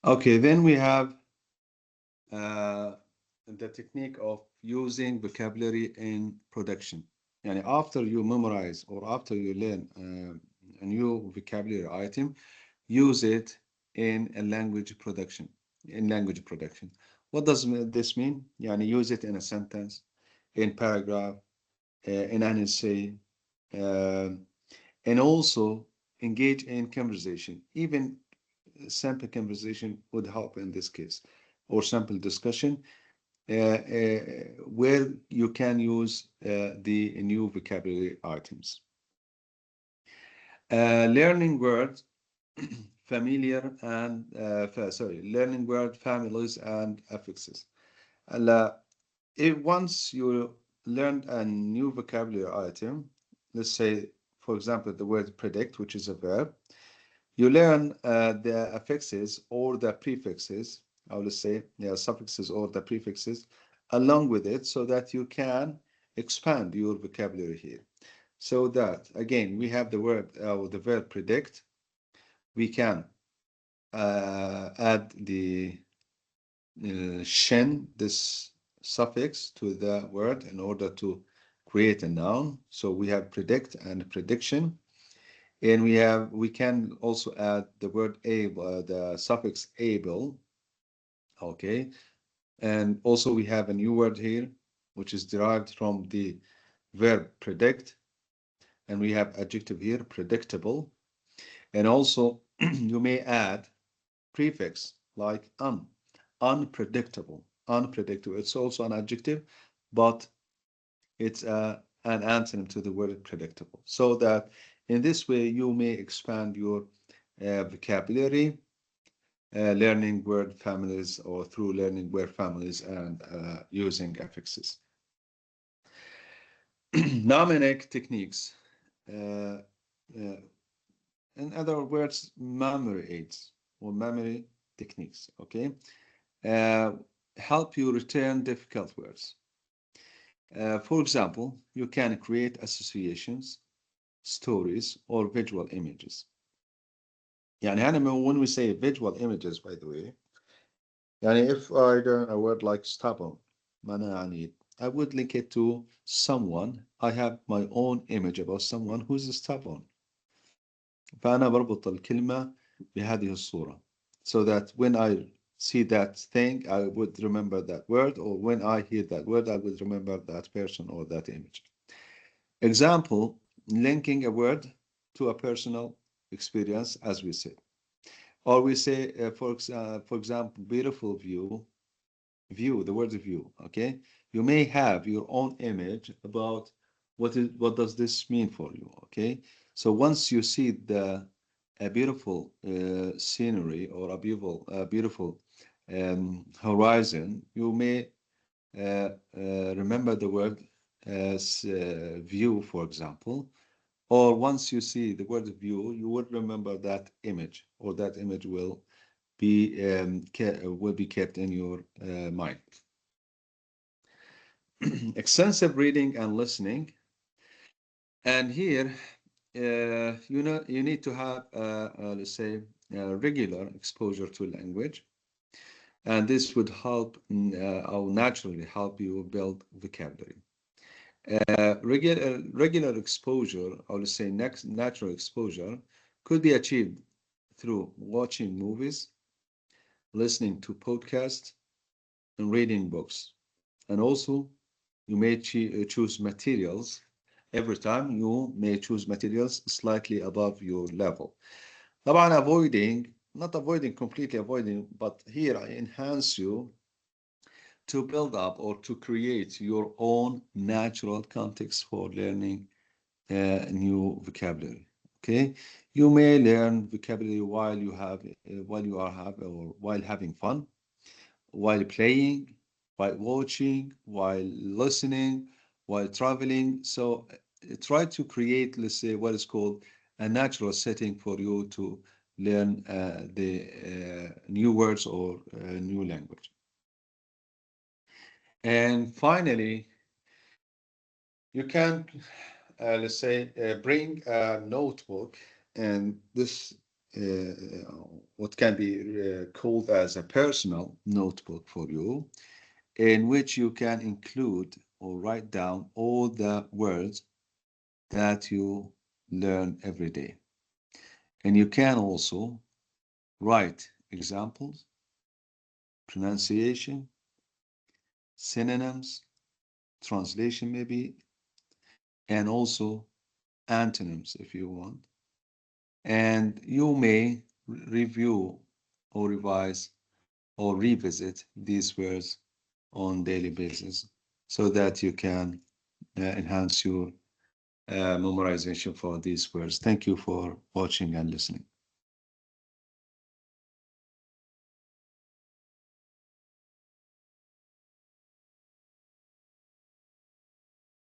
Okay, then we have uh, the technique of using vocabulary in production. Yani after you memorize or after you learn a new vocabulary item, use it in a language production. In language production, what does this mean? Yani use it in a sentence, in paragraph, in an essay, um, and also engage in conversation. Even sample conversation would help in this case, or sample discussion, where you can use the new vocabulary items. Learning words familiar and learning word families and affixes. هلا if once you learned a new vocabulary item, let's say, for example, the word predict, which is a verb, you learn the affixes or the prefixes, or let's say, yeah, suffixes or the prefixes along with it so that you can expand your vocabulary here. So that, again, we have the word or the verb predict. We can add the shin, this suffix to the word in order to create a noun. So we have predict and prediction. And we can also add the word able, the suffix able. Okay. And also we have a new word here, which is derived from the verb predict. And we have adjective here, predictable. And also you may add prefix like unpredictable. Unpredictable. It's also an adjective, but it's an antonym to the word predictable. So that in this way you may expand your vocabulary, learning word families or through learning word families and using affixes. Mnemonic techniques. Uh, in other words, memory aids or memory techniques, okay? Uh, Help you return difficult words. For example, you can create associations, stories, or visual images. يعني هنا when we say visual images, by the way, يعني if I learn a word like stubborn, معناها عنيد, I would link it to someone. I have my own image about someone who's stubborn. فأنا بربط الكلمة بهذه الصورة. So that when I see that thing, I would remember that word, or when I hear that word, I would remember that person or that image. Example, linking a word to a personal experience, as we said. Or we say, for example, beautiful view, the word view, okay? You may have your own image about what does this mean for you, okay? So once you see a beautiful scenery or a beautiful horizon, you may remember the word as view, for example. Or once you see the word view, you would remember that image, or that image will be kept in your mind. Extensive reading and listening. And here, you need to have, let's say, regular exposure to language. And this would help, or naturally help you build vocabulary. Regular exposure, or let's say next natural exposure, could be achieved through watching movies, listening to podcasts, and reading books. And also, you may choose materials. Every time you may choose materials slightly above your level. طبعا not avoiding, completely avoiding, but here I enhance you to build up or to create your own natural context for learning new vocabulary. Okay, you may learn vocabulary while you are have or while having fun, while playing, while watching, while listening, while traveling. So try to create, let's say, what is called a natural setting for you to learn the new words or new language. And finally, you can, let's say, bring a notebook, and this what can be called as a personal notebook for you, in which you can include or write down all the words that you learn every day. And you can also write examples, pronunciation, synonyms, translation maybe, and also antonyms if you want. And you may review or revise or revisit these words on daily basis so that you can enhance your memorization for these words. Thank you for watching and listening.